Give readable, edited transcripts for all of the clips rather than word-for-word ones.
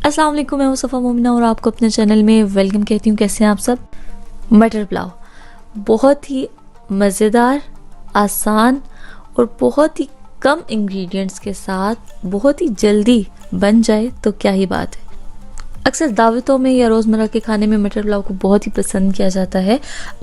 अस्सलाम वालेकुम, मैं मुस्तफ़ा मोमिना और आपको अपने चैनल में वेलकम कहती हूँ। कैसे हैं आप सब। मटर पुलाव बहुत ही मज़ेदार, आसान और बहुत ही कम इंग्रेडिएंट्स के साथ बहुत ही जल्दी बन जाए तो क्या ही बात है। अक्सर दावतों में या रोज़मर्रा के खाने में मटर पुलाव को बहुत ही पसंद किया जाता है।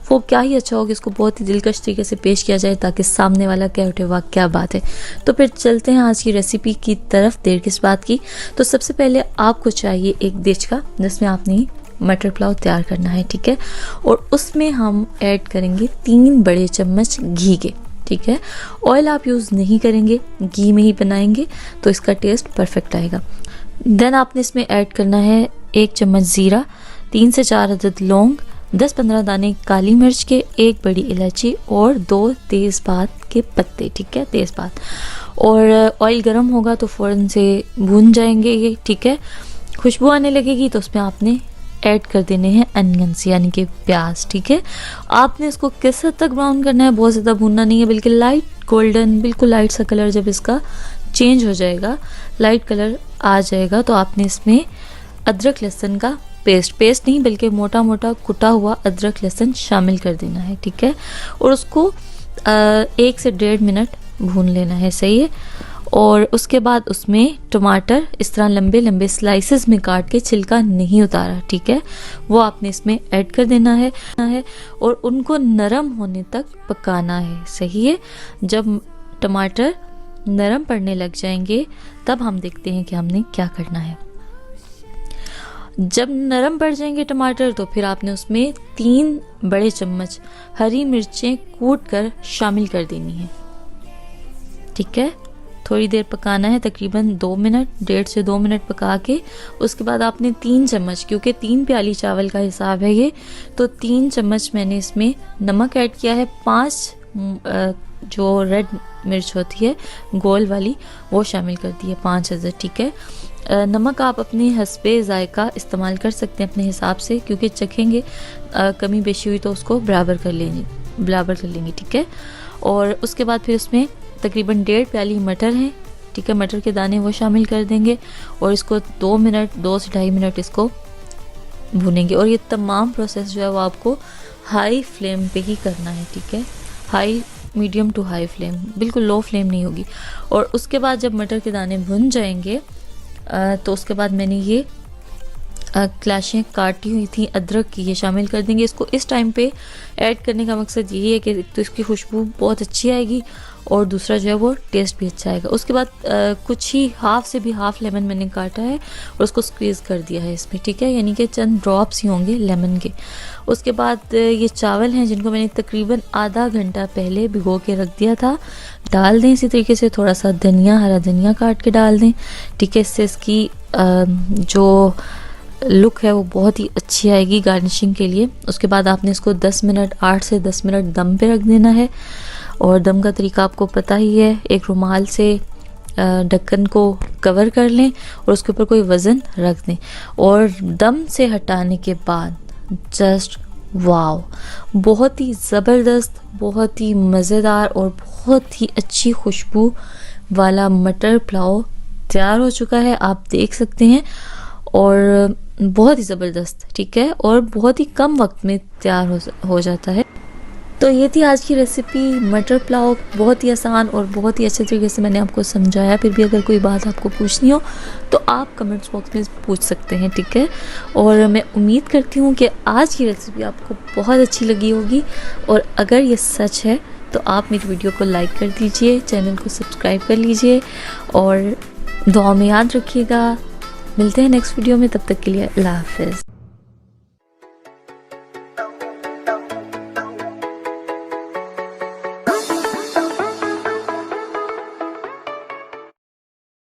वो क्या ही अच्छा हो कि इसको बहुत ही दिलकश तरीके से पेश किया जाए ताकि सामने वाला क्या उठे, वाह क्या बात है। तो फिर चलते हैं आज की रेसिपी की तरफ, देर किस बात की। तो सबसे पहले आपको चाहिए एक देचका जिसमें आपने मटर पुलाव तैयार करना है, ठीक है। और उसमें हम ऐड करेंगे 3 बड़े चम्मच घी के, ठीक है। ऑयल आप यूज़ नहीं करेंगे, घी में ही बनाएंगे तो इसका टेस्ट परफेक्ट आएगा। देन आपने इसमें ऐड करना है 1 चम्मच ज़ीरा, 3 से 4 अदद लौंग, 10-15 दाने काली मिर्च के, 1 बड़ी इलायची और 2 तेज़पात के पत्ते, ठीक है, तेज़पात। और ऑयल गर्म होगा तो फ़ौरन से भून जाएंगे ये, ठीक है। खुशबू आने लगेगी तो उसमें आपने ऐड कर देने हैं अनियंस यानी कि प्याज, ठीक है। आपने इसको किस हद तक ब्राउन करना है, बहुत ज़्यादा भूनना नहीं है, बिल्कुल लाइट गोल्डन, बिल्कुल लाइट सा कलर जब इसका चेंज हो जाएगा, लाइट कलर आ जाएगा तो आपने इसमें अदरक लहसुन का पेस्ट नहीं बल्कि मोटा मोटा कुटा हुआ अदरक लहसुन शामिल कर देना है, ठीक है। और उसको 1 से 1.5 मिनट भून लेना है, सही है। और उसके बाद उसमें टमाटर इस तरह लंबे लंबे स्लाइसेस में काट के, छिलका नहीं उतारा, ठीक है, वो आपने इसमें ऐड कर देना है और उनको नरम होने तक पकाना है, सही है। जब टमाटर नरम पड़ने लग जाएंगे तब हम देखते हैं कि हमने क्या करना है। जब नरम पड़ जाएंगे टमाटर तो फिर आपने उसमें 3 बड़े चम्मच हरी मिर्चें कूट कर शामिल कर देनी है, ठीक है। थोड़ी देर पकाना है, तकरीबन 2 मिनट, 1.5 से 2 मिनट पका के उसके बाद आपने 3 चम्मच, क्योंकि 3 प्याली चावल का हिसाब है ये, तो 3 चम्मच मैंने इसमें नमक ऐड किया है। 5 जो रेड मिर्च होती है गोल वाली वो शामिल कर दी है, 5 अदद, ठीक है। नमक आप अपने हस्बे जायका इस्तेमाल कर सकते हैं अपने हिसाब से, क्योंकि चखेंगे कमी बेशी हुई तो उसको बराबर कर लेंगे, ठीक है। और उसके बाद फिर उसमें तकरीबन 1.5 प्याली मटर है, ठीक है, मटर के दाने वो शामिल कर देंगे और इसको 2 से 2.5 मिनट इसको भूनेंगे। और ये तमाम प्रोसेस जो है वो आपको हाई फ्लेम पे ही करना है, ठीक है, high medium to high flame, बिल्कुल लो फ्लेम नहीं होगी। और उसके बाद जब मटर के दाने भुन जाएंगे तो उसके बाद मैंने ये क्लाशें काटी हुई थी अदरक की, ये शामिल कर देंगे। इसको इस टाइम पे ऐड करने का मकसद यही है कि तो इसकी खुशबू बहुत अच्छी आएगी और दूसरा जो है वो टेस्ट भी अच्छा आएगा। उसके बाद कुछ ही हाफ लेमन मैंने काटा है और उसको स्क्वीज़ कर दिया है इसमें, ठीक है, यानी कि चंद ड्रॉप्स ही होंगे लेमन के। उसके बाद ये चावल हैं जिनको मैंने तकरीबन आधा घंटा पहले भिगो के रख दिया था, डाल दें इसी तरीके से। थोड़ा सा धनिया, हरा धनिया काट के डाल दें, ठीक है, इससे इसकी जो लुक है वो बहुत ही अच्छी आएगी गार्निशिंग के लिए। उसके बाद आपने इसको 10 मिनट, 8 से 10 मिनट दम पे रख देना है। और दम का तरीका आपको पता ही है, एक रुमाल से ढक्कन को कवर कर लें और उसके ऊपर कोई वज़न रख दें और दम से हटाने के बाद जस्ट वाओ, बहुत ही ज़बरदस्त, बहुत ही मज़ेदार और बहुत ही अच्छी खुशबू वाला मटर पुलाव तैयार हो चुका है, आप देख सकते हैं। और बहुत ही ज़बरदस्त, ठीक है, और बहुत ही कम वक्त में तैयार हो जाता है। तो ये थी आज की रेसिपी मटर पुलाव, बहुत ही आसान और बहुत ही अच्छे तरीके से मैंने आपको समझाया। फिर भी अगर कोई बात आपको पूछनी हो तो आप कमेंट्स बॉक्स में पूछ सकते हैं, ठीक है। और मैं उम्मीद करती हूँ कि आज की रेसिपी आपको बहुत अच्छी लगी होगी और अगर ये सच है तो आप मेरी वीडियो को लाइक कर दीजिए, चैनल को सब्सक्राइब कर लीजिए और दुआ में याद रखिएगा। मिलते हैं नेक्स्ट वीडियो में, तब तक के लिए अल्लाह हाफ़िज़।